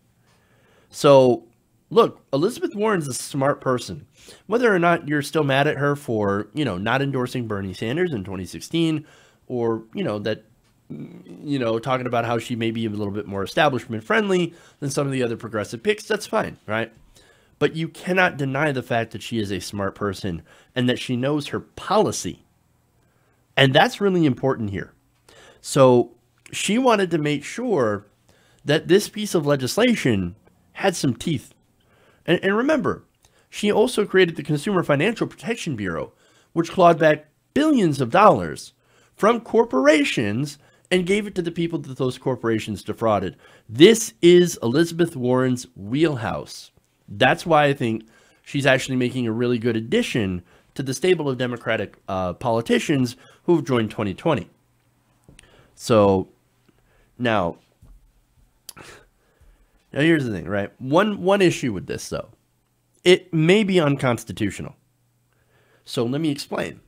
So, look, Elizabeth Warren's a smart person. Whether or not you're still mad at her for, not endorsing Bernie Sanders in 2016, or, talking about how she may be a little bit more establishment friendly than some of the other progressive picks, that's fine, right? But you cannot deny the fact that she is a smart person and that she knows her policy. And that's really important here. So she wanted to make sure that this piece of legislation had some teeth. And remember, she also created the Consumer Financial Protection Bureau, which clawed back billions of dollars from corporations and gave it to the people that those corporations defrauded. This is Elizabeth Warren's wheelhouse. That's why I think she's actually making a really good addition to the stable of Democratic politicians who have joined 2020. So now here's the thing, right? One issue with this, though. It may be unconstitutional. So let me explain.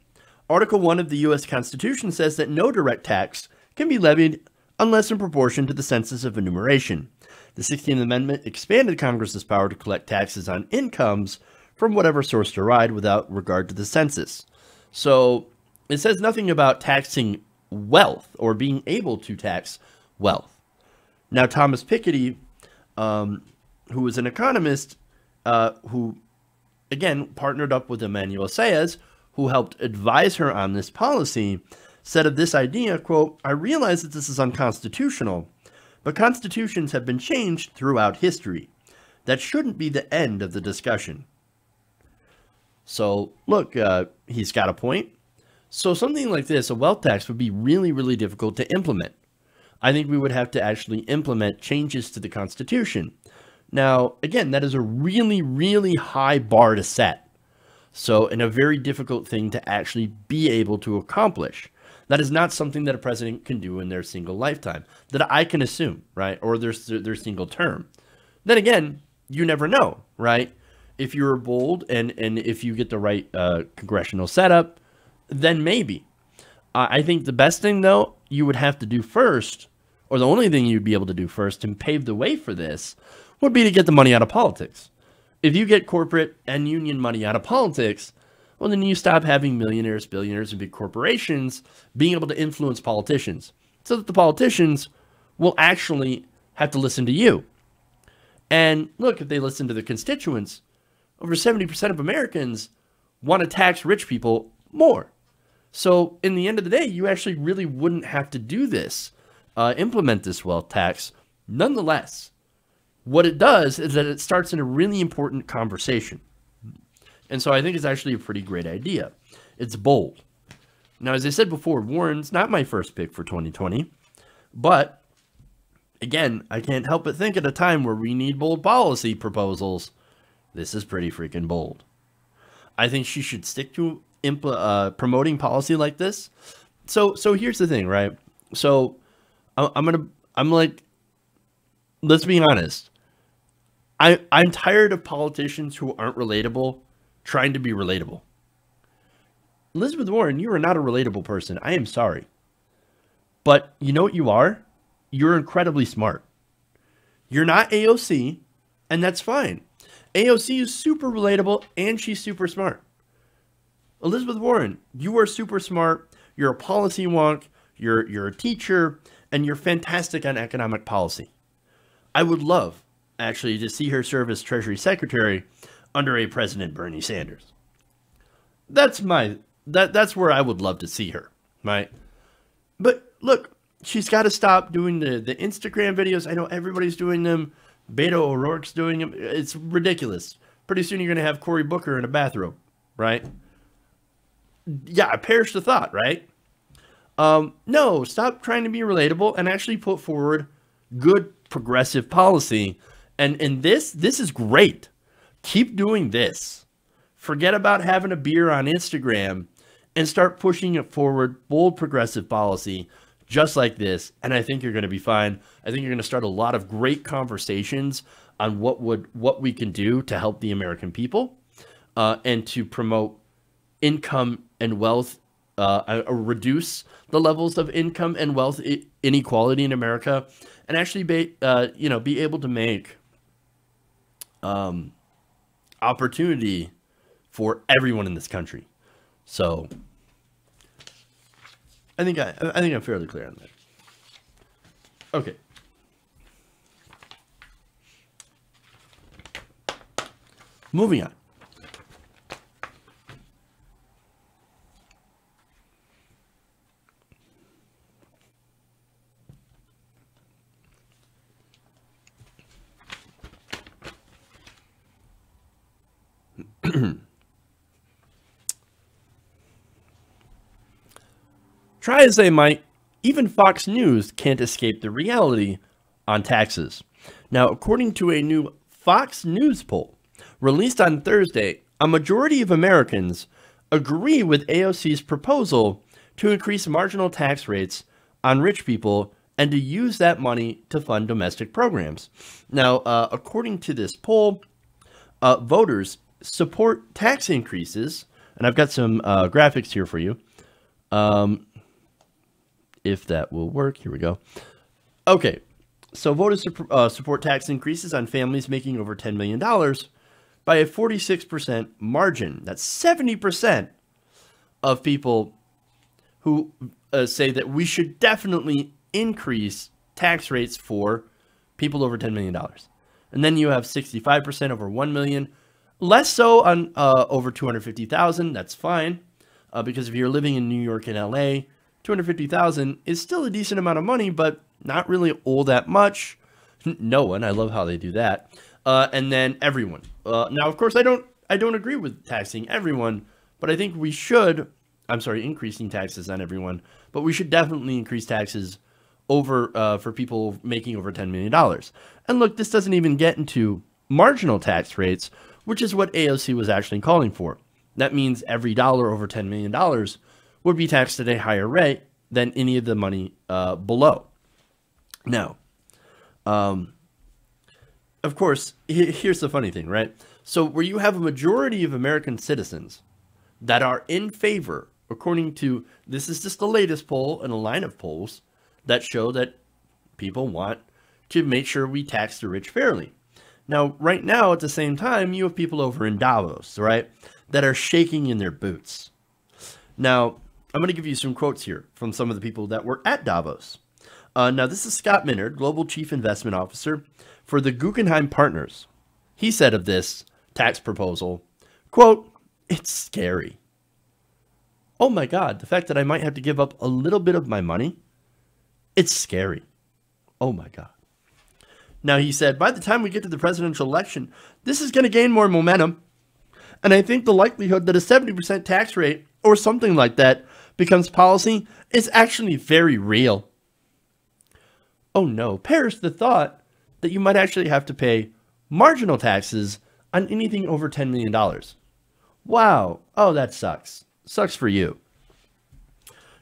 Article 1 of the U.S. Constitution says that no direct tax can be levied unless in proportion to the census of enumeration. The 16th Amendment expanded Congress's power to collect taxes on incomes from whatever source derived without regard to the census. So It says nothing about taxing wealth or being able to tax wealth. Now, Thomas Piketty, who was an economist, who, again, partnered up with Emmanuel Saez, who helped advise her on this policy, said of this idea, quote, "I realize that this is unconstitutional, but constitutions have been changed throughout history. That shouldn't be the end of the discussion." So, look, he's got a point. So something like this, a wealth tax, would be really, really difficult to implement. I think we would have to actually implement changes to the Constitution. Now, again, that is a really, really high bar to set. So, and a very difficult thing to actually be able to accomplish. That is not something that a president can do in their single lifetime, that I can assume, right? Or their single term. Then again, you never know, right? If you're bold and if you get the right congressional setup, then maybe. I think the best thing, though, you would have to do first, or the only thing you'd be able to do first and pave the way for this, would be to get the money out of politics. If you get corporate and union money out of politics, well, then you stop having millionaires, billionaires, and big corporations being able to influence politicians, so that the politicians will actually have to listen to you. And look, if they listen to the constituents, over 70% of Americans want to tax rich people more. So in the end of the day, you actually really wouldn't have to do this, implement this wealth tax. Nonetheless, what it does is that it starts in a really important conversation. And so I think it's actually a pretty great idea. It's bold. Now, as I said before, Warren's not my first pick for 2020. But, again, I can't help but think at a time where we need bold policy proposals, this is pretty freaking bold. I think she should stick to promoting policy like this. So here's the thing, right? So I'm like, let's be honest. I'm tired of politicians who aren't relatable trying to be relatable. Elizabeth Warren, you are not a relatable person. I am sorry. But you know what you are? You're incredibly smart. You're not AOC, and that's fine. AOC is super relatable, and she's super smart. Elizabeth Warren, you are super smart. You're a policy wonk. You're a teacher, and you're fantastic on economic policy. I would love, actually, to see her serve as Treasury Secretary under a President Bernie Sanders. That's where I would love to see her, right? But look, she's got to stop doing the Instagram videos. I know everybody's doing them. Beto O'Rourke's doing them. It's ridiculous. Pretty soon you're going to have Cory Booker in a bathrobe, right? Yeah, I perish the thought, right? No, stop trying to be relatable and actually put forward good progressive policy. And this is great. Keep doing this. Forget about having a beer on Instagram and start pushing it forward, bold progressive policy just like this. And I think you're going to be fine. I think you're going to start a lot of great conversations on what we can do to help the American people and to promote income and wealth, reduce the levels of income and wealth inequality in America, and actually be able to make opportunity for everyone in this country. So I think I'm fairly clear on that. Okay. Moving on. Try as they might, even Fox News can't escape the reality on taxes. Now, according to a new Fox News poll released on Thursday, a majority of Americans agree with AOC's proposal to increase marginal tax rates on rich people and to use that money to fund domestic programs. Now, according to this poll, voters support tax increases, and I've got some graphics here for you. If that will work, here we go. Okay, so voters support tax increases on families making over $10 million by a 46% margin. That's 70% of people who say that we should definitely increase tax rates for people over $10 million. And then you have 65% over 1 million, less so on over 250,000. That's fine. Because if you're living in New York and LA, 250,000 is still a decent amount of money, but not really all that much. No one. I love how they do that. And then everyone. Now, of course, I don't agree with taxing everyone, but I think we should. I'm sorry, increasing taxes on everyone, but we should definitely increase taxes over for people making over $10 million. And look, this doesn't even get into marginal tax rates, which is what AOC was actually calling for. That means every dollar over $10 million would be taxed at a higher rate than any of the money below. Now, of course, here's the funny thing, right? So where you have a majority of American citizens that are in favor, according to, this is just the latest poll and a line of polls that show that people want to make sure we tax the rich fairly. Now, right now, at the same time, you have people over in Davos, right, that are shaking in their boots. Now, I'm going to give you some quotes here from some of the people that were at Davos. Now, this is Scott Minerd, Global Chief Investment Officer for the Guggenheim Partners. He said of this tax proposal, quote, "It's scary. Oh my God, the fact that I might have to give up a little bit of my money, it's scary. Oh my God." Now, he said, by the time we get to the presidential election, this is going to gain more momentum. And I think the likelihood that a 70% tax rate or something like that becomes policy is actually very real. Oh no, perish the thought that you might actually have to pay marginal taxes on anything over $10 million. Wow. Oh, that sucks. Sucks for you.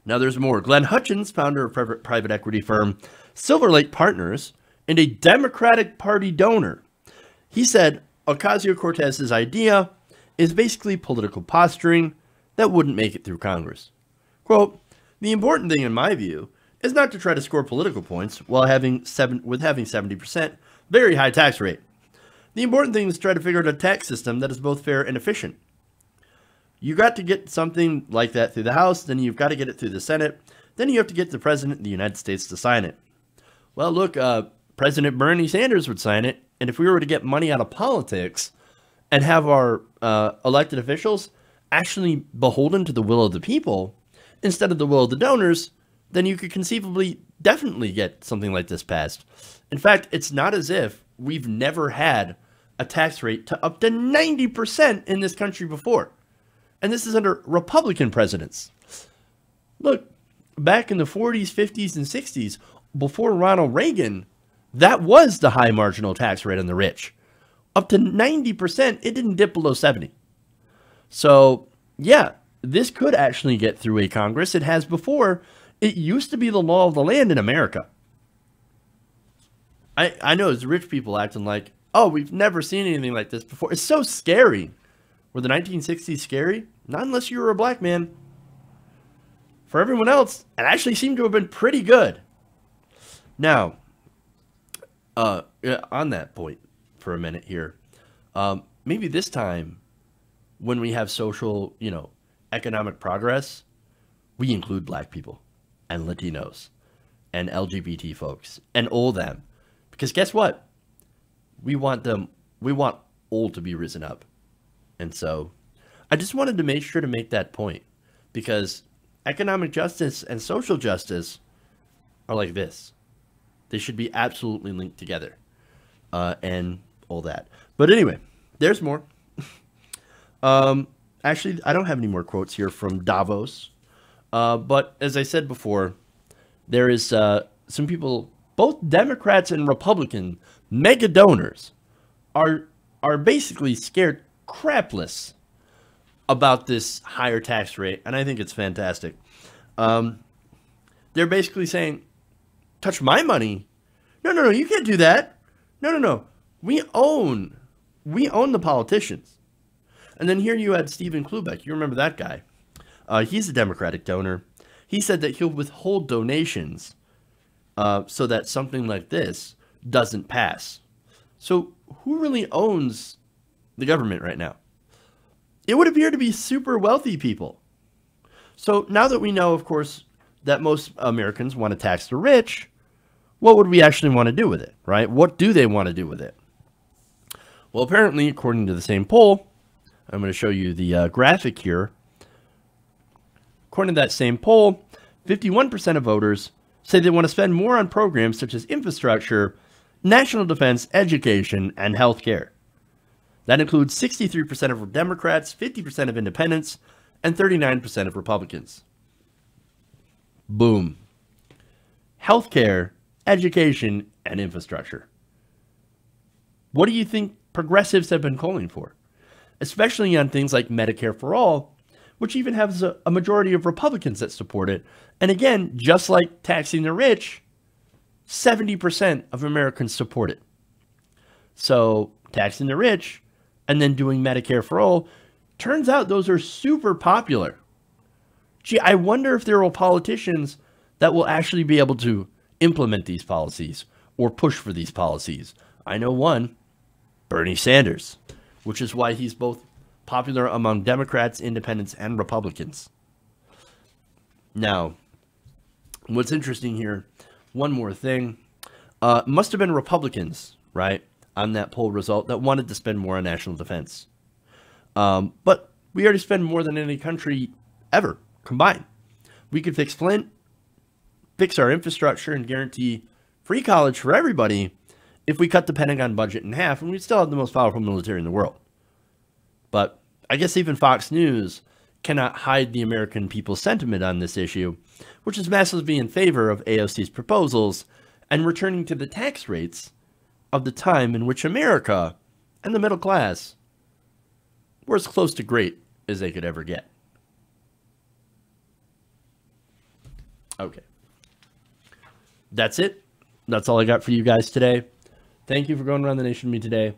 Now there's more. Glenn Hutchins, founder of private equity firm Silver Lake Partners and a Democratic Party donor. He said Ocasio-Cortez's idea is basically political posturing that wouldn't make it through Congress. Quote, "The important thing in my view is not to try to score political points while having 70% very high tax rate. The important thing is to try to figure out a tax system that is both fair and efficient. You got to get something like that through the House, then you've got to get it through the Senate, then you have to get the President of the United States to sign it. Well, look, President Bernie Sanders would sign it, and if we were to get money out of politics and have our elected officials actually beholden to the will of the people instead of the will of the donors, then you could conceivably definitely get something like this passed. In fact, it's not as if we've never had a tax rate to up to 90% in this country before. And this is under Republican presidents. Look, back in the 40s, 50s, and 60s, before Ronald Reagan, that was the high marginal tax rate on the rich. Up to 90%, it didn't dip below 70. So, yeah, this could actually get through a Congress. It has before. It used to be the law of the land in America. I know it's rich people acting like, oh, we've never seen anything like this before. It's so scary. Were the 1960s scary? Not unless you were a black man. For everyone else, it actually seemed to have been pretty good. Now, on that point for a minute here, maybe this time when we have social, economic progress, we include black people and Latinos and LGBT folks and all them. Because guess what? We want all to be risen up. And so I just wanted to make sure to make that point, because economic justice and social justice are like this. They should be absolutely linked together, and all that. But anyway, there's more. Actually, I don't have any more quotes here from Davos. But as I said before, there is some people, both Democrats and Republican mega donors, are basically scared crapless about this higher tax rate, and I think it's fantastic. They're basically saying, touch my money? No, you can't do that. No. We own the politicians. And then here you had Stephen Klubeck. You remember that guy. He's a Democratic donor. He said that he'll withhold donations so that something like this doesn't pass. So who really owns the government right now? It would appear to be super wealthy people. So now that we know, of course, that most Americans want to tax the rich, what would we actually want to do with it, right? What do they want to do with it? Well, apparently, according to the same poll, I'm going to show you the graphic here. According to that same poll, 51% of voters say they want to spend more on programs such as infrastructure, national defense, education, and healthcare. That includes 63% of Democrats, 50% of independents, and 39% of Republicans. Boom. Healthcare, education, and infrastructure. What do you think progressives have been calling for? Especially on things like Medicare for All, which even has a majority of Republicans that support it. And again, just like taxing the rich, 70% of Americans support it. So taxing the rich and then doing Medicare for All, turns out those are super popular. Gee, I wonder if there are politicians that will actually be able to implement these policies or push for these policies. I know one, Bernie Sanders, which is why he's both popular among Democrats, independents, and Republicans. Now, what's interesting here, one more thing, must have been Republicans, right, on that poll result that wanted to spend more on national defense. But we already spend more than any country ever combined. We could fix Flint, fix our infrastructure, and guarantee free college for everybody if we cut the Pentagon budget in half, and we'd still have the most powerful military in the world. But I guess even Fox News cannot hide the American people's sentiment on this issue, which is massively in favor of AOC's proposals and returning to the tax rates of the time in which America and the middle class were as close to great as they could ever get. Okay. That's it. That's all I got for you guys today. Thank you for going around the nation with me today.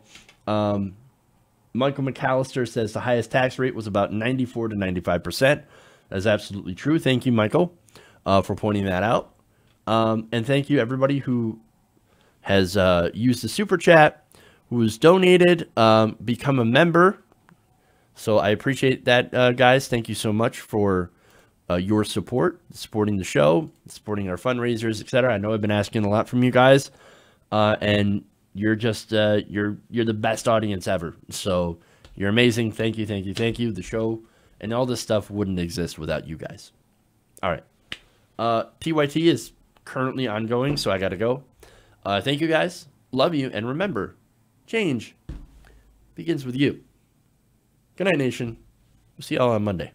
Michael McAllister says the highest tax rate was about 94 to 95%. That's absolutely true. Thank you, Michael, for pointing that out. And thank you, everybody who has used the super chat, who has donated, become a member. So I appreciate that, guys. Thank you so much for your support, supporting the show, supporting our fundraisers, etc. I know I've been asking a lot from you guys, and you're just you're the best audience ever. So you're amazing. Thank you, thank you, thank you. The show and all this stuff wouldn't exist without you guys. All right. PYT is currently ongoing, so I got to go. Thank you, guys. Love you. And remember, change begins with you. Good night, nation. We'll see y'all on Monday.